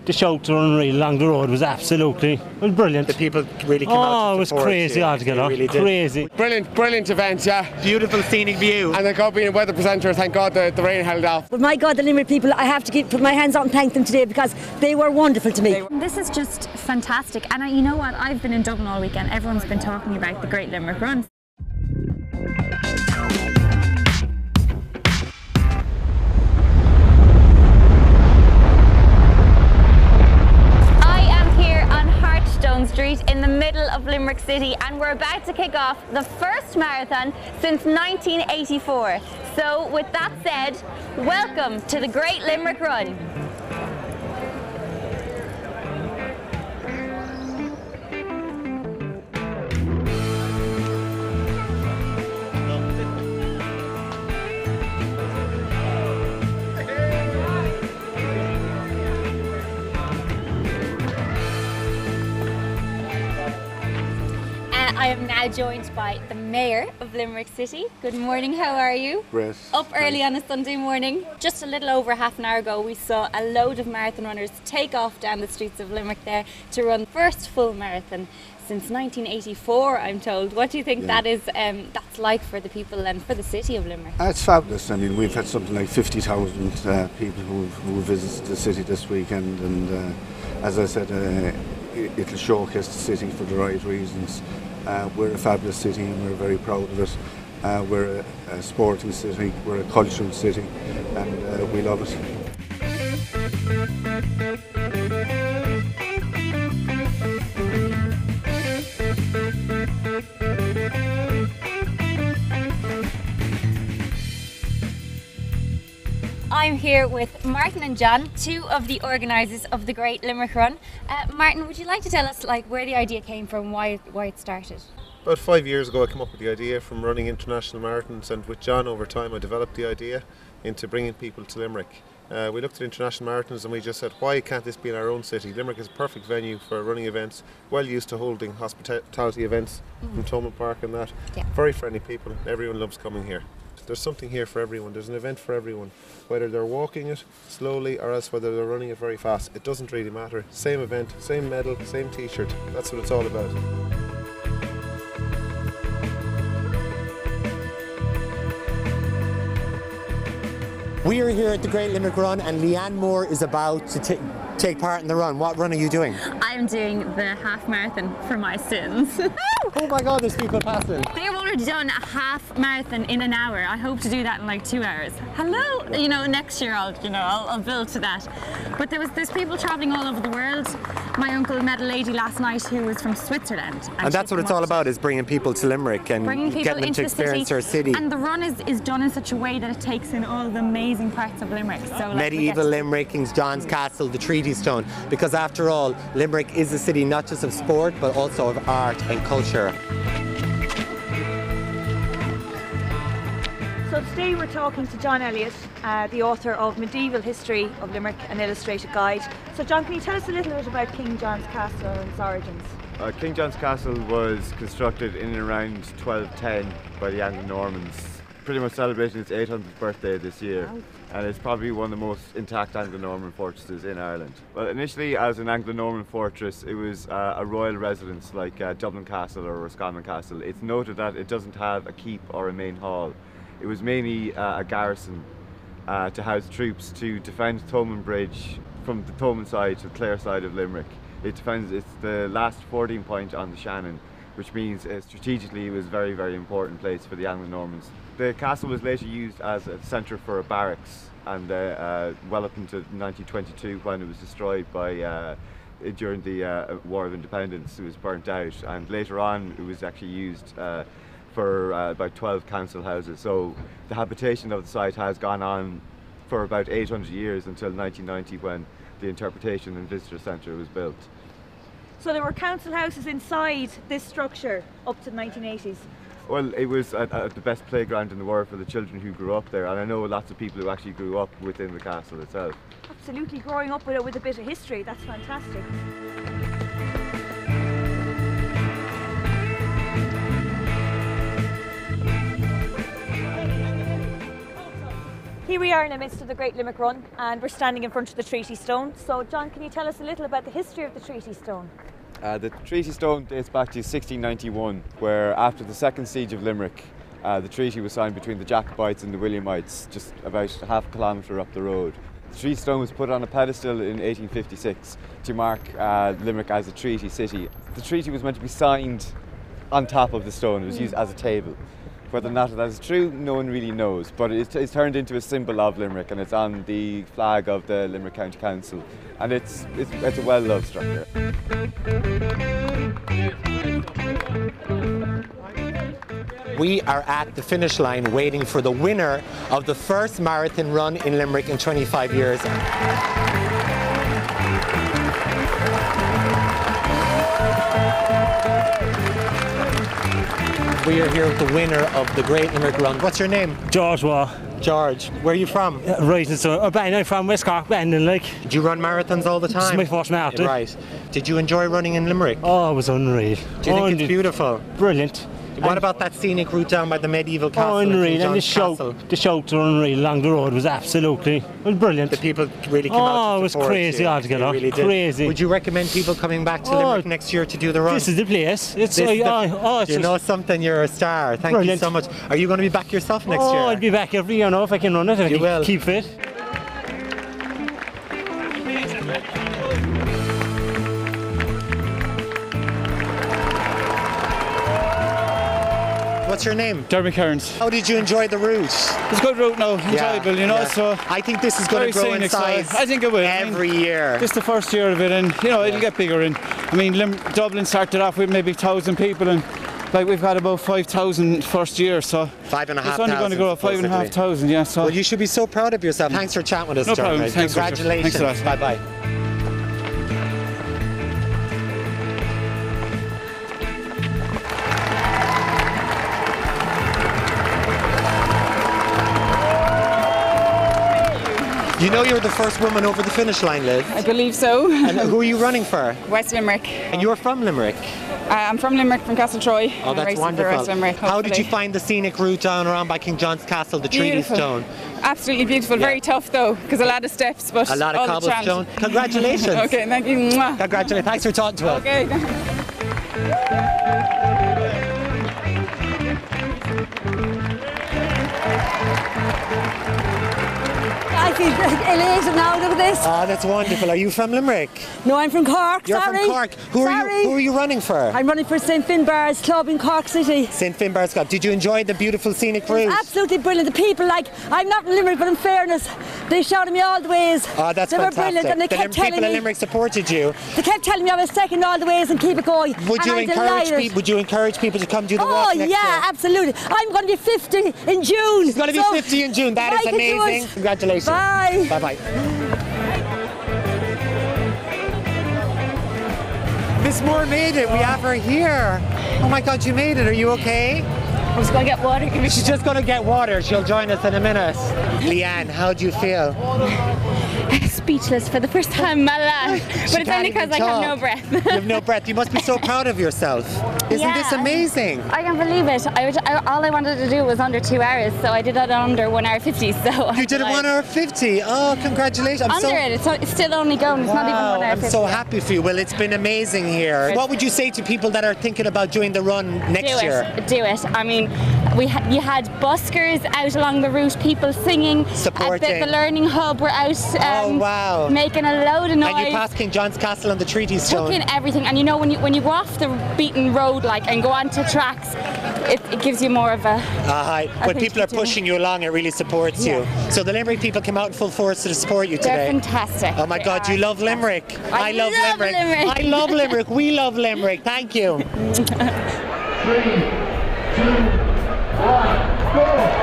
The shouts were unreal along the road. It was brilliant. The people really came out to it was support crazy you. altogether. Really crazy. Brilliant event, yeah. Beautiful scenic view. And then God being a weather presenter, thank God the rain held off. But my God, the Limerick people, I have to put my hands out and thank them today because they were wonderful to me. This is just fantastic. And you know what? I've been in Dublin all weekend. Everyone's been talking about the Great Limerick Run. Street in the middle of Limerick City, and we're about to kick off the first marathon since 1984. So with that said, welcome to the Great Limerick Run. I am now joined by the Mayor of Limerick City. Good morning, how are you? Great. Up early on a Sunday morning. Just a little over half an hour ago we saw a load of marathon runners take off down the streets of Limerick there to run the first full marathon since 1984, I'm told. What do you think that's like for the people and for the city of Limerick? It's fabulous. I mean, we've had something like 50,000 people who visited the city this weekend, and as I said, it'll showcase the city for the right reasons. We're a fabulous city and we're very proud of it. We're a sporting city, we're a cultural city, and we love it. I'm here with Martin and John, two of the organisers of the Great Limerick Run. Martin, would you like to tell us where the idea came from, why it started? About 5 years ago I came up with the idea from running international marathons, and with John over time I developed the idea into bringing people to Limerick. We looked at international marathons and we just said, why can't this be in our own city? Limerick is a perfect venue for running events, well used to holding hospitality events from Thomond Park and that. Yeah. Very friendly people, everyone loves coming here. There's something here for everyone, there's an event for everyone. Whether they're walking it slowly or else whether they're running it very fast, it doesn't really matter. Same event, same medal, same t-shirt, that's what it's all about. We are here at the Great Limerick Run and Leanne Moore is about to take part in the run. What run are you doing? I'm doing the half marathon for my sins. Oh my God, there's people passing. They've already done a half marathon in an hour. I hope to do that in like 2 hours. Hello, you know, next year I'll build to that. But there's people travelling all over the world. My uncle met a lady last night who was from Switzerland. And that's what it's all about, is bringing people to Limerick and getting them to experience our city. And the run is done in such a way that it takes in all the amazing parts of Limerick. So medieval Limerick, King John's Castle, the Treaty Stone, because after all, Limerick is a city not just of sport but also of art and culture. So today we're talking to John Elliott, the author of Medieval History of Limerick, an illustrated guide. So John, can you tell us a little bit about King John's Castle and its origins? King John's Castle was constructed in and around 1210 by the Anglo-Normans, pretty much celebrating its 800th birthday this year. Wow. And it's probably one of the most intact Anglo-Norman fortresses in Ireland. Well, initially as an Anglo-Norman fortress, it was a royal residence like Dublin Castle or Roscommon Castle. It's noted that it doesn't have a keep or a main hall. It was mainly a garrison to house troops to defend Thomond Bridge from the Thomond side to the Clare side of Limerick. It's the last 14 point on the Shannon, which means strategically it was a very, very important place for the Anglo-Normans. The castle was later used as a centre for a barracks, and well up into 1922 when it was destroyed by during the War of Independence. It was burnt out, and later on it was actually used for about 12 council houses. So the habitation of the site has gone on for about 800 years until 1990 when the Interpretation and Visitor Centre was built. So there were council houses inside this structure up to the 1980s? Well, it was the best playground in the world for the children who grew up there, and I know lots of people who actually grew up within the castle itself. Absolutely, growing up with a bit of history, that's fantastic. Here we are in the midst of the Great Limerick Run and we're standing in front of the Treaty Stone. So John, can you tell us a little about the history of the Treaty Stone? The Treaty Stone dates back to 1691, where after the second siege of Limerick, the treaty was signed between the Jacobites and the Williamites, just about half a kilometre up the road. The Treaty Stone was put on a pedestal in 1856 to mark Limerick as a treaty city. The treaty was meant to be signed on top of the stone. It was used as a table. Whether or not that is true, no one really knows, but it's turned into a symbol of Limerick, and it's on the flag of the Limerick County Council, and it's a well-loved structure. We are at the finish line waiting for the winner of the first marathon run in Limerick in 25 years. We are here with the winner of the Great Limerick Run. What's your name? George Waugh. George. Where are you from? Right, so I'm from West Cork, Bandon, like. Do you run marathons all the time? This is my first marathon. Right. Did you enjoy running in Limerick? Oh, it was unreal. Do you think it's beautiful? Brilliant. What about that scenic route down by the medieval castle? Oh, unreal. And the Castle? shouts were unreal along the road. Was absolutely, it was brilliant. The people really came out to support you. Oh, it was crazy altogether. Really did. Crazy. Would you recommend people coming back to Limerick next year to do the run? This is the place. It's you know something, you're a star. Thank you so much. Are you going to be back yourself next year? Oh, I'll be back every year now if I can run it. You will. Keep fit. What's your name? Derby Kearns. How did you enjoy the route? It's a good route now, enjoyable, you know, so... I think this is going to grow in size I think it will. every year. This is the first year of it, and, you know, it'll get bigger. And I mean, Dublin started off with maybe 1,000 people, and like we've got about 5,000 first year, so... 5,500. It's only going to grow 5,500, yeah, so... Well, you should be so proud of yourself. Thanks for chatting with us, No John. problem. Thanks, Congratulations. Thanks a lot. Bye-bye. You know you're the first woman over the finish line, Liz. I believe so. And who are you running for? West Limerick. And you're from Limerick? I'm from Limerick, from Castletroy. Oh, that's wonderful. West Limerick, how did you find the scenic route down around by King John's Castle, the Treaty Stone? Absolutely beautiful. Very tough though, because a lot of steps, but a lot of cobblestone. Congratulations. Okay, thank you. Congratulations. Thanks for talking to us. Okay. I feel elated now, look at this. Ah, that's wonderful. Are you from Limerick? No, I'm from Cork. You're from Cork. Who are you running for? I'm running for St Finbarr's Club in Cork City. St Finbarr's Club. Did you enjoy the beautiful scenic route? Absolutely brilliant. The people, like, I'm not in Limerick, but in fairness, they shouted me all the ways. Oh, that's they fantastic. They were brilliant, and they kept telling me. People in Limerick supported you. They kept telling me I was second all the ways and keep it going. Would you encourage people to come do the walk next year? Oh yeah, absolutely. I'm going to be 50 in June. She's going to be 50 in June. That is amazing. Congratulations. Bye. Bye-bye. Miss Moore made it. We have her here. Oh my God, you made it. Are you okay? I'm just going to get water. She's just going to get water. She'll join us in a minute. Leanne, how do you feel? Speechless for the first time in my life. But it's only because I have no breath. You have no breath. You must be so proud of yourself. Isn't this amazing? I can't believe it. All I wanted to do was under 2 hours, so I did it under 1 hour 50. So you did it 1 hour 50. Oh, congratulations! It's still only going. It's not even 1 hour 50. I'm so happy for you. Well, it's been amazing here. What would you say to people that are thinking about doing the run next year? Do it. I mean, you had buskers out along the route, people singing. Supporting. The learning hub were out. Wow. Making a load of noise. And you passed King John's Castle and the Treaty Stone. Took in everything, and you know when you go off the beaten road and go onto tracks, it gives you more of a. When people are pushing you along, it really supports you. So the Limerick people came out in full force to support you today. They're fantastic. Oh my God, you love Limerick. I love Limerick. I love Limerick. We love Limerick. Thank you. 3, 2, 1, go!